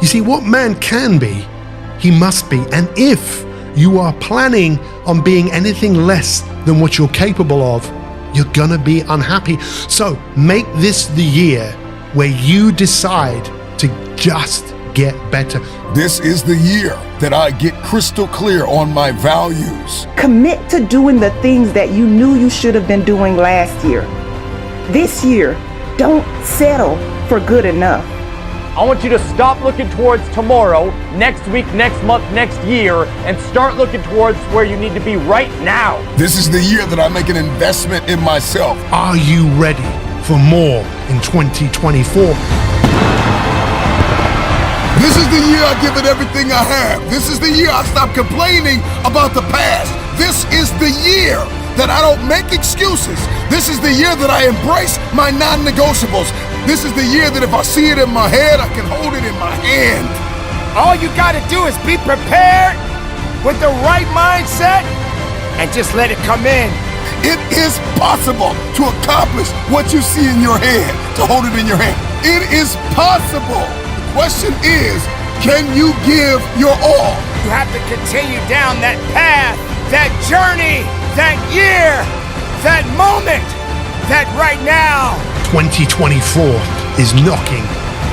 You see, what man can be, he must be. And if you are planning on being anything less than what you're capable of, you're gonna be unhappy. So make this the year where you decide to just get better. This is the year that I get crystal clear on my values. Commit to doing the things that you knew you should have been doing last year. This year, don't settle for good enough. I want you to stop looking towards tomorrow, next week, next month, next year, and start looking towards where you need to be right now. This is the year that I make an investment in myself. Are you ready for more in 2024? This is the year I give it everything I have. This is the year I stop complaining about the past. This is the year that I don't make excuses. This is the year that I embrace my non-negotiables. This is the year that if I see it in my head, I can hold it in my hand. All you gotta do is be prepared with the right mindset and just let it come in. It is possible to accomplish what you see in your head, to hold it in your hand. It is possible. The question is, can you give your all? You have to continue down that path, that journey, that year, that moment, that right now. 2024 is knocking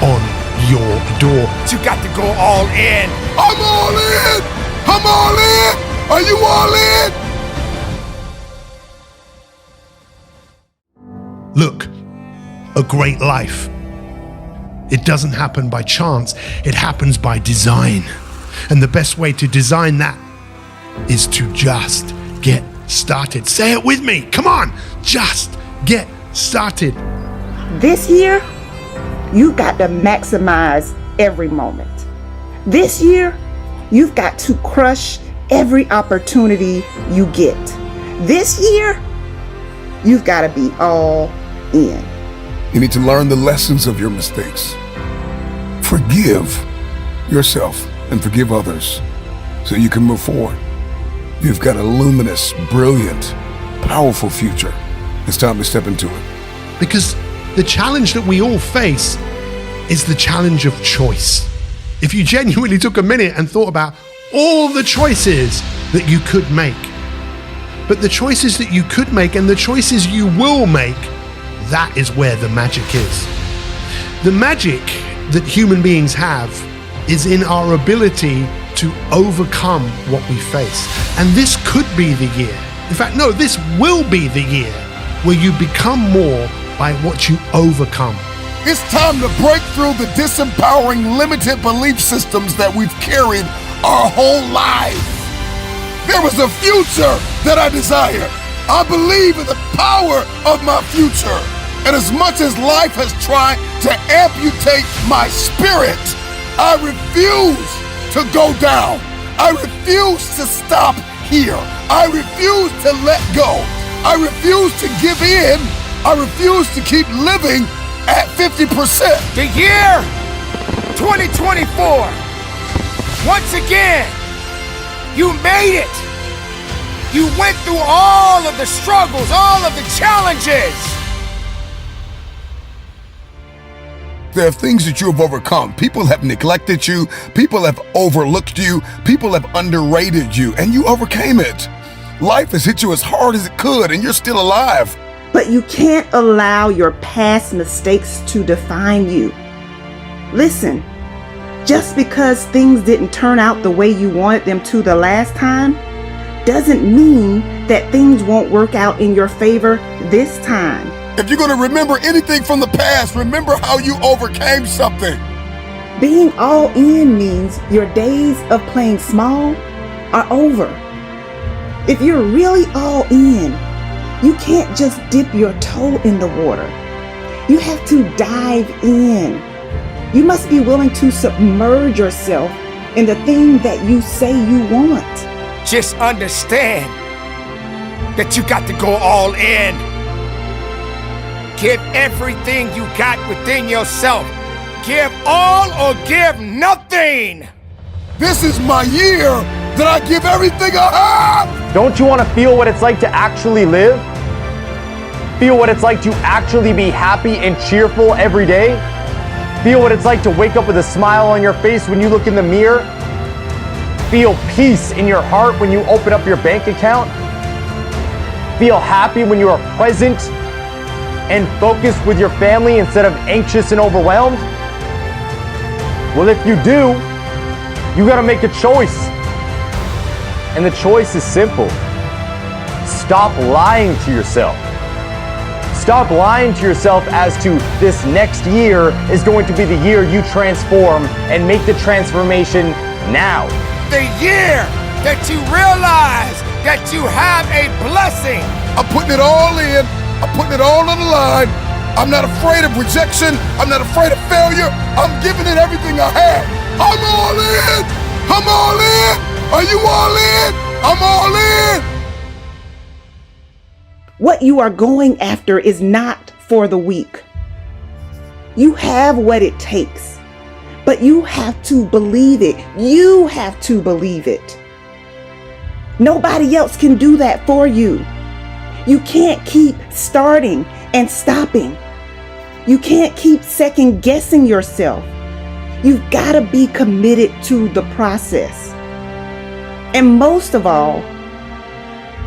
on your door. But you got to go all in. I'm all in! I'm all in! Are you all in? Look, a great life. It doesn't happen by chance, it happens by design. And the best way to design that is to just get started. Say it with me. Come on, just get started. This year, you've got to maximize every moment. This year, you've got to crush every opportunity you get. This year, you've got to be all in. You need to learn the lessons of your mistakes. Forgive yourself and forgive others so you can move forward. You've got a luminous, brilliant, powerful future. It's time to step into it. Because the challenge that we all face is the challenge of choice. If you genuinely took a minute and thought about all the choices that you could make, but the choices that you could make and the choices you will make, that is where the magic is. The magic that human beings have is in our ability to overcome what we face. And this could be the year. In fact, no, this will be the year where you become more by what you overcome. It's time to break through the disempowering, limited belief systems that we've carried our whole lives. There is a future that I desire. I believe in the power of my future. And as much as life has tried to amputate my spirit, I refuse to go down. I refuse to stop here. I refuse to let go. I refuse to give in. I refuse to keep living at 50%. The year 2024. Once again, you made it. You went through all of the struggles, all of the challenges. There are things that you have overcome. People have neglected you. People have overlooked you. People have underrated you, and you overcame it. Life has hit you as hard as it could, and you're still alive. But you can't allow your past mistakes to define you. Listen, just because things didn't turn out the way you wanted them to the last time, doesn't mean that things won't work out in your favor this time. If you're going to remember anything from the past, remember how you overcame something. Being all in means your days of playing small are over. If you're really all in, you can't just dip your toe in the water. You have to dive in. You must be willing to submerge yourself in the thing that you say you want. Just understand that you got to go all in. Give everything you got within yourself. Give all or give nothing. This is my year that I give everything I have. Don't you want to feel what it's like to actually live? Feel what it's like to actually be happy and cheerful every day? Feel what it's like to wake up with a smile on your face when you look in the mirror? Feel peace in your heart when you open up your bank account? Feel happy when you are present and focused with your family instead of anxious and overwhelmed? Well, if you do, you gotta make a choice. And the choice is simple. Stop lying to yourself. Stop lying to yourself as to this next year is going to be the year you transform, and make the transformation now. The year that you realize that you have a blessing. I'm putting it all in. I'm putting it all on the line. I'm not afraid of rejection. I'm not afraid of failure. I'm giving it everything I have. I'm all in. I'm all in. Are you all in? I'm all in. What you are going after is not for the weak. You have what it takes, but you have to believe it. You have to believe it. Nobody else can do that for you. You can't keep starting and stopping. You can't keep second guessing yourself. You've got to be committed to the process. And most of all,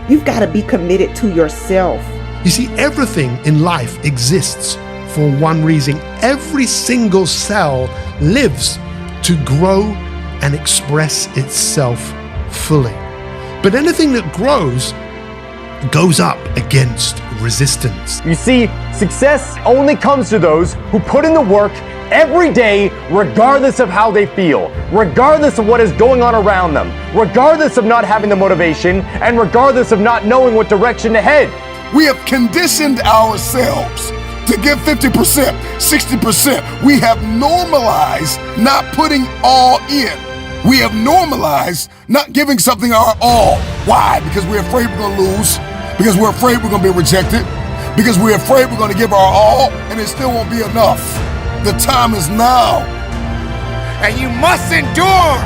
you've got to be committed to yourself. You see, everything in life exists for one reason. Every single cell lives to grow and express itself fully. But anything that grows goes up against resistance. You see, success only comes to those who put in the work every day, regardless of how they feel, regardless of what is going on around them, regardless of not having the motivation, and regardless of not knowing what direction to head. We have conditioned ourselves to give 50%, 60%. We have normalized not putting all in. We have normalized not giving something our all. Why? Because we're afraid we're gonna lose, because we're afraid we're gonna be rejected, because we're afraid we're gonna give our all and it still won't be enough. The time is now. And you must endure.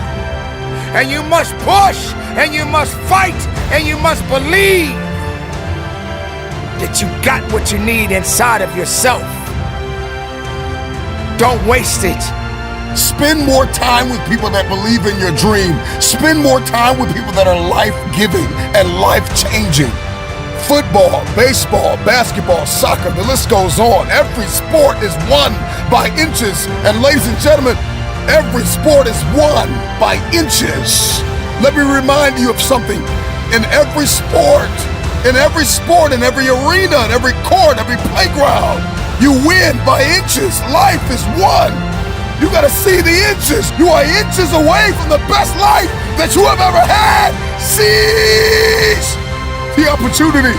And you must push. And you must fight. And you must believe that you got what you need inside of yourself. Don't waste it. Spend more time with people that believe in your dream. Spend more time with people that are life-giving and life-changing. Football, baseball, basketball, soccer, the list goes on. Every sport is won by inches. And ladies and gentlemen, every sport is won by inches. Let me remind you of something. In every sport, in every arena, in every court, every playground, you win by inches. Life is won. You gotta see the inches. You are inches away from the best life that you have ever had. Seize the opportunity.